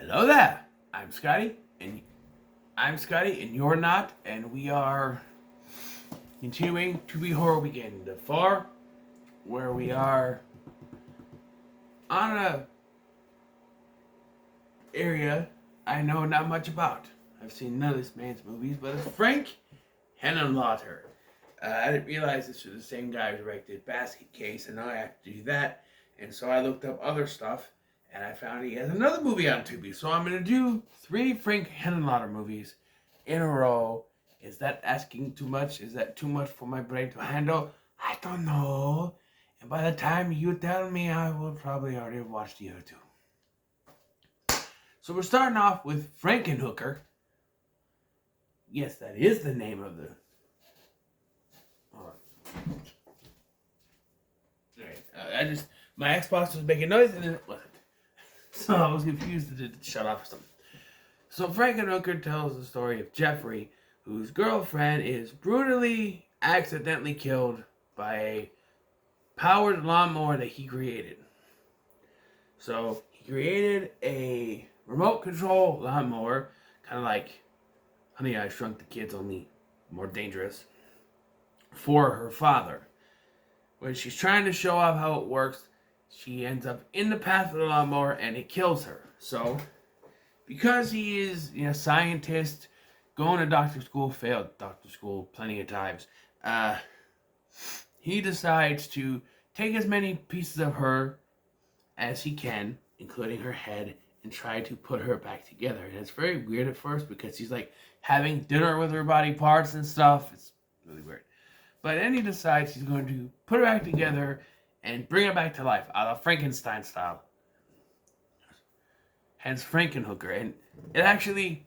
Hello there. I'm Scotty, and you're not, and we are continuing Tubi Horror Weekend, the far where we are on a area I know not much about. I've seen none of this man's movies, but it's Frank Henenlotter. I didn't realize this was the same guy who directed Basket Case, and now I have to do that. And so I looked up other stuff, and I found he has another movie on Tubi. So I'm going to do 3 Frank Henenlotter movies in a row. Is that asking too much? Is that too much for my brain to handle? I don't know. And by the time you tell me, I will probably already have watched the other 2. So we're starting off with Frankenhooker. Yes, that is the name of the... Alright, my Xbox was making noise and then it wasn't. So I was confused that it shut off or something. So Frankenhooker tells the story of Jeffrey, whose girlfriend is brutally, accidentally killed by a powered lawnmower that he created. So he created a remote control lawnmower, kind of like Honey, I Shrunk the Kids, only more dangerous, for her father. When she's trying to show off how it works, she ends up in the path of the lawnmower and it kills her. So, because he is a scientist, going to doctor school, failed doctor school plenty of times, he decides to take as many pieces of her as he can, including her head, and try to put her back together. And it's very weird at first because he's like having dinner with her body parts and stuff. It's really weird. But then he decides he's going to put her back together and bring her back to life, a la Frankenstein style. Hence Frankenhooker. And it actually,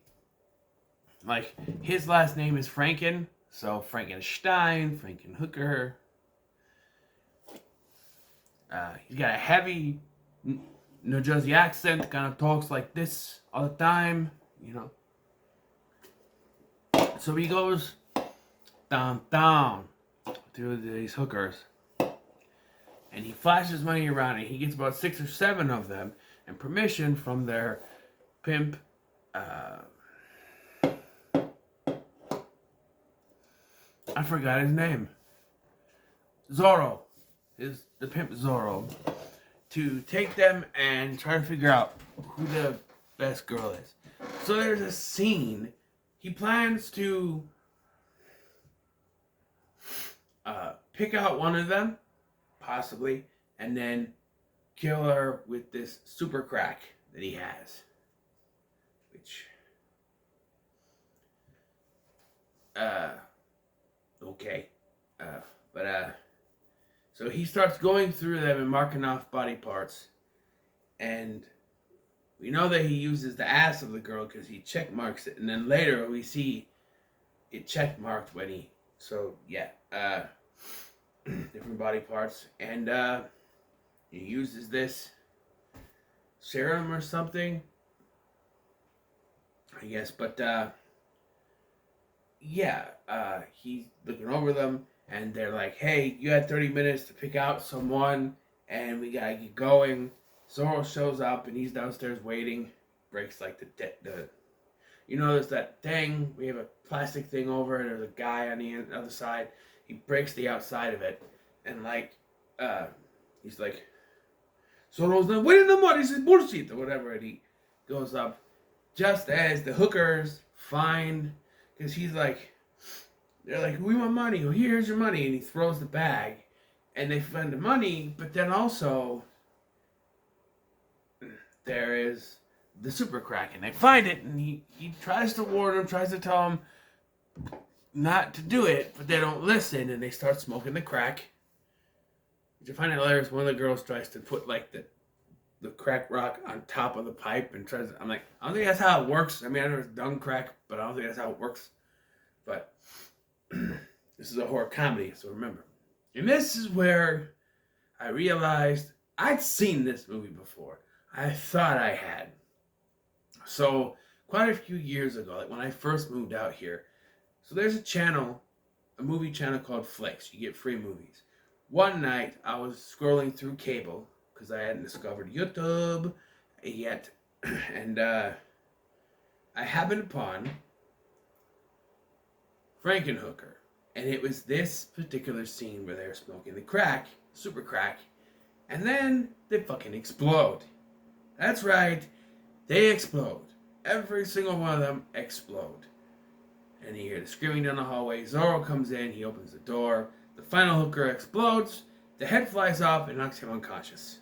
like, his last name is Franken, so Frankenstein, Frankenhooker. He's got a heavy New Jersey accent, kind of talks like this all the time, So he goes down to these hookers, and he flashes money around, and he gets about 6 or 7 of them, and permission from their pimp, I forgot his name, Zorro, the pimp Zorro, to take them and try to figure out who the best girl is. So there's a scene. He plans to pick out one of them, possibly, and then kill her with this super crack that he has. Which, okay. So he starts going through them and marking off body parts. And we know that he uses the ass of the girl because he check marks it. And then later we see it check marked when he... So, yeah. Different body parts. And he uses this serum or something, I guess. But, he's looking over them. And they're like, hey, you had 30 minutes to pick out someone, and we gotta get going. Zorro shows up, and he's downstairs waiting. Breaks, like, there's that thing. We have a plastic thing over, and there's a guy on the other side. He breaks the outside of it, and, he's like, Zorro's not waiting no more. This is bullshit, or whatever. And he goes up just as the hookers find, because he's like, they're like, we want money. Well, here's your money. And he throws the bag. And they find the money. But then also, there is the super crack. And they find it. And he tries to warn them. Tries to tell them not to do it. But they don't listen. And they start smoking the crack. Which I find hilarious. One of the girls tries to put, the crack rock on top of the pipe. And tries to, I'm like, I don't think that's how it works. I mean, I know it's dung crack. But I don't think that's how it works. But... this is a horror comedy, so remember. And this is where I realized I'd seen this movie before. I thought I had. So, quite a few years ago, like when I first moved out here, so there's a movie channel called Flicks. You get free movies. One night, I was scrolling through cable, because I hadn't discovered YouTube yet. And I happened upon Frankenhooker. And it was this particular scene where they're smoking the crack, super crack, and then they fucking explode. That's right, they explode. Every single one of them explode. And you hear the screaming down the hallway. Zorro comes in, he opens the door. The final hooker explodes. The head flies off and knocks him unconscious.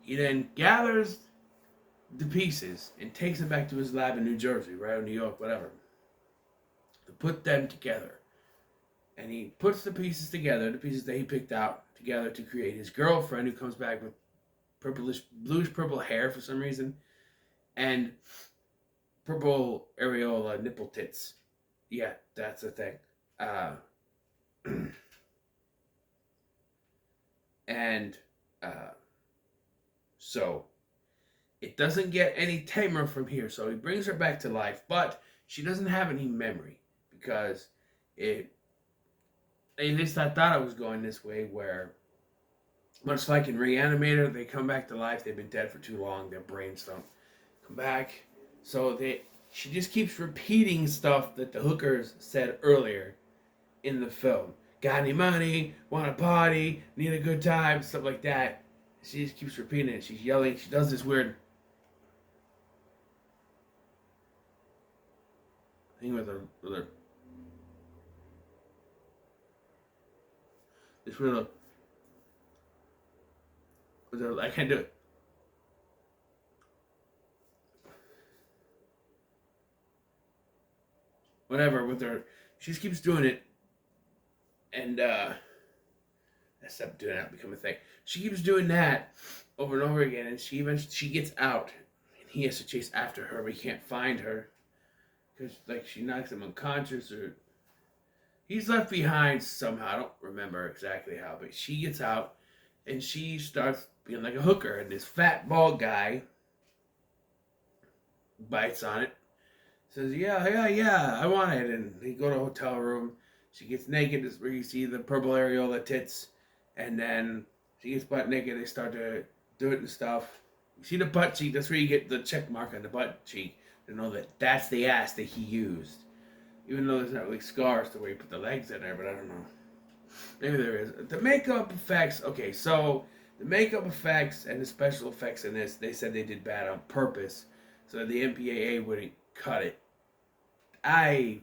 He then gathers the pieces and takes them back to his lab in New Jersey, right, or New York, whatever, to put them together. And he puts the pieces together, the pieces that he picked out together to create his girlfriend, who comes back with bluish purple hair for some reason, and purple areola nipple tits. Yeah, that's the thing. And so it doesn't get any tamer from here. So he brings her back to life, but she doesn't have any memory because at least I thought I was going this way, where much like in Reanimator, they come back to life. They've been dead for too long. Their brains don't come back. So she just keeps repeating stuff that the hookers said earlier in the film. Got any money? Want a party? Need a good time? Stuff like that. She just keeps repeating it. She's yelling. She does this weird thing with her this weird with her. I can't do it. Whatever with her. She just keeps doing it. And I stopped doing that, become a thing. She keeps doing that over and over again, and she gets out, and he has to chase after her, but he can't find her because she knocks him unconscious, or he's left behind somehow. I don't remember exactly how, but she gets out, and she starts being like a hooker, and this fat bald guy bites on it, says, "Yeah, I want it," and they go to a hotel room. She gets naked. This is where you see the purple areola tits. And then she gets butt naked. They start to do it and stuff. You see the butt cheek. That's where you get the check mark on the butt cheek to know that that's the ass that he used. Even though there's not really scars to where you put the legs in there. But I don't know. Maybe there is. The makeup effects. Okay, so the makeup effects and the special effects in this, they said they did bad on purpose. So the MPAA wouldn't cut it. I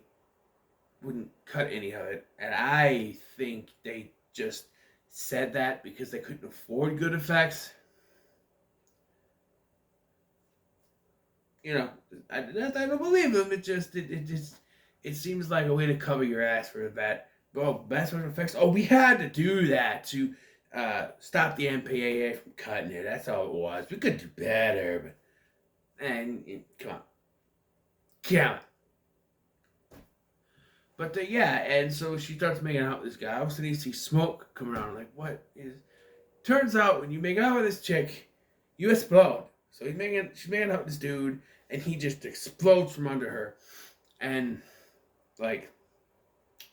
wouldn't cut any of it, and I think they just said that because they couldn't afford good effects. You know, I don't believe them. It seems like a way to cover your ass for that. Oh, best special effects. Oh, we had to do that to stop the MPAA from cutting it. That's all it was. We could do better, but come on. But yeah, and so she starts making out with this guy. All of a sudden you see smoke come around. Like, what is... Turns out when you make out with this chick, you explode. So she's making out with this dude, and he just explodes from under her. And,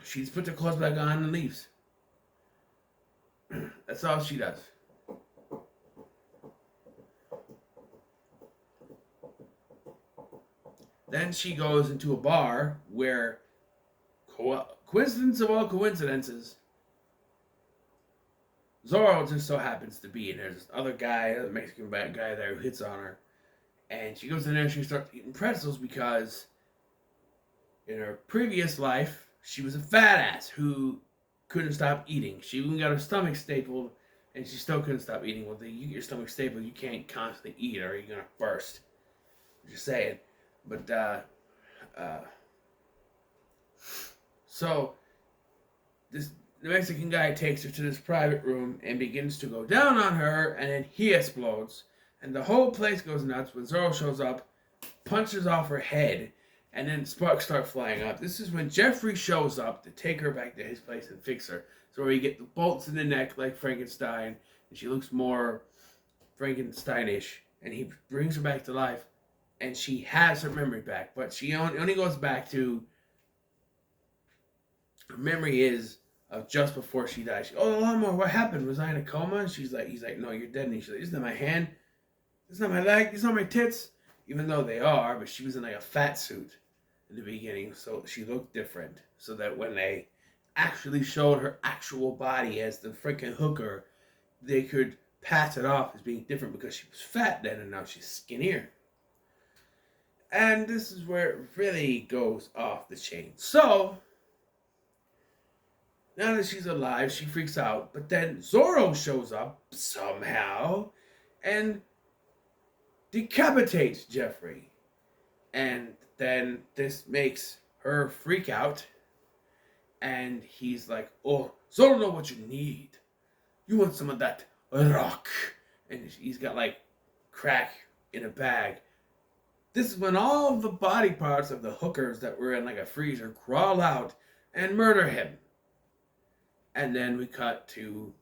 she puts her clothes back on and leaves. That's all she does. Then she goes into a bar where... coincidence of all coincidences, Zorro just so happens to be, and there's this other guy, a Mexican guy there who hits on her, and she goes in there and she starts eating pretzels because in her previous life she was a fat ass who couldn't stop eating. She even got her stomach stapled, and she still couldn't stop eating. Well, you get your stomach stapled, you can't constantly eat, or you're gonna burst. I'm just saying, but so the Mexican guy takes her to this private room and begins to go down on her, and then he explodes, and the whole place goes nuts when Zorro shows up, punches off her head, and then sparks start flying up. This is when Jeffrey shows up to take her back to his place and fix her. So where you get the bolts in the neck like Frankenstein, and she looks more Frankensteinish, and he brings her back to life, and she has her memory back, but she only goes back to... Her memory is of just before she died. Oh, Lawnmower, what happened? Was I in a coma? And he's like, no, you're dead. And she's like, isn't that my hand? it's not my leg, it's not my tits. Even though they are, but she was in like a fat suit in the beginning, so she looked different. So that when they actually showed her actual body as the Frankenhooker, they could pass it off as being different because she was fat then and now she's skinnier. And this is where it really goes off the chain. So, now that she's alive, she freaks out. But then Zorro shows up somehow and decapitates Jeffrey. And then this makes her freak out. And he's like, oh, Zorro know what you need. You want some of that rock. And he's got like crack in a bag. This is when all the body parts of the hookers that were in like a freezer crawl out and murder him. And then we cut to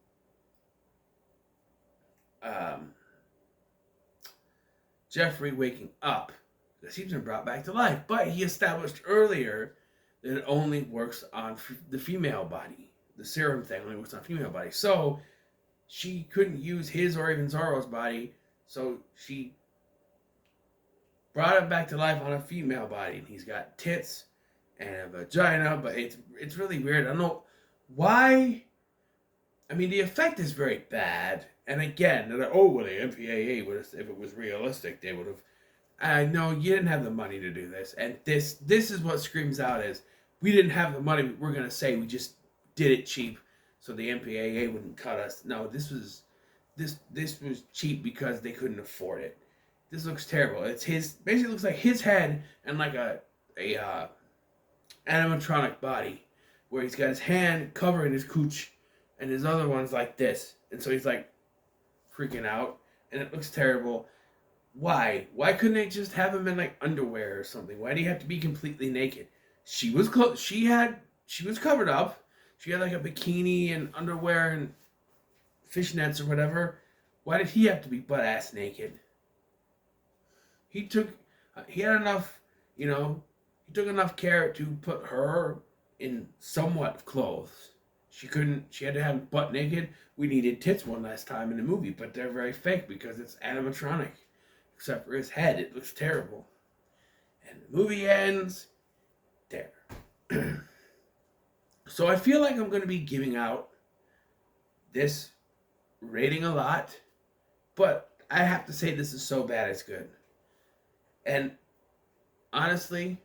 Jeffrey waking up because he's been brought back to life. But he established earlier that it only works on the female body. The serum thing only works on female body. So she couldn't use his or even Zorro's body. So she brought him back to life on a female body. And he's got tits and a vagina. But it's really weird. I don't know why. I mean, the effect is very bad. And again, the MPAA would have, if it was realistic, they would have. I know you didn't have the money to do this, and this is what screams out as we didn't have the money. We're gonna say we just did it cheap, so the MPAA wouldn't cut us. No, this was cheap because they couldn't afford it. This looks terrible. It's basically looks like his head and like a animatronic body, where he's got his hand covering his cooch, and his other one's like this, and so he's like freaking out, and it looks terrible. Why? Why couldn't they just have him in like underwear or something? Why do you have to be completely naked? She was she was covered up. She had like a bikini and underwear and fishnets or whatever. Why did he have to be butt ass naked? He had enough, he took enough care to put her in somewhat clothes. She had to have butt naked. We needed tits one last time in the movie, but they're very fake because it's animatronic. Except for his head, it looks terrible. And the movie ends there. So I feel like I'm going to be giving out this rating a lot, but I have to say this is so bad it's good. And honestly,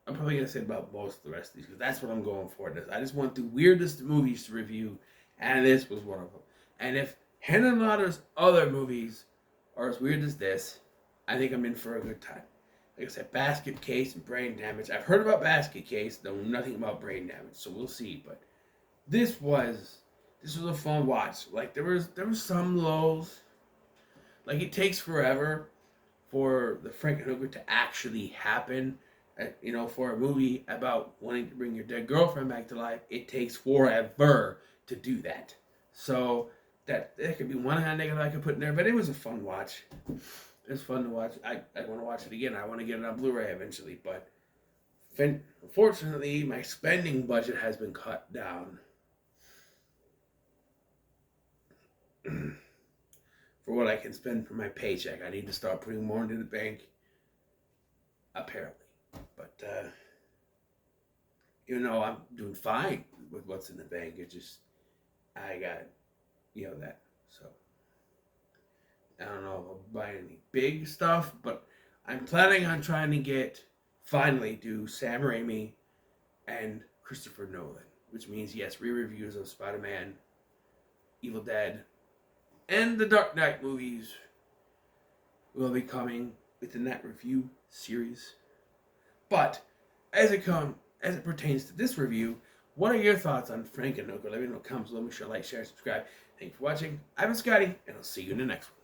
I'm probably going to say about most of the rest of these, because that's what I'm going for. I just want the weirdest movies to review, and this was one of them. And if Hanna-Lauder's other movies are as weird as this, I think I'm in for a good time. Like I said, Basket Case and Brain Damage. I've heard about Basket Case, know nothing about Brain Damage, so we'll see. But this was a fun watch. Like there was some lows. Like it takes forever for the Frankenhooker to actually happen. For a movie about wanting to bring your dead girlfriend back to life, it takes forever to do that. So that could be one hand negative I could put in there, but it was a fun watch. It was fun to watch. I want to watch it again. I want to get it on Blu-ray eventually, but unfortunately, my spending budget has been cut down for what I can spend for my paycheck. I need to start putting more into the bank, apparently. But even though I'm doing fine with what's in the bank, I got that. So I don't know if I'll buy any big stuff, but I'm planning on trying to finally do Sam Raimi and Christopher Nolan, which means yes, re-reviews of Spider-Man, Evil Dead, and the Dark Knight movies will be coming within that review series. But as it pertains to this review, what are your thoughts on Frankenhooker? Let me know in the comments below. Make sure to like, share, subscribe. Thanks for watching. I've been Scotty, and I'll see you in the next one.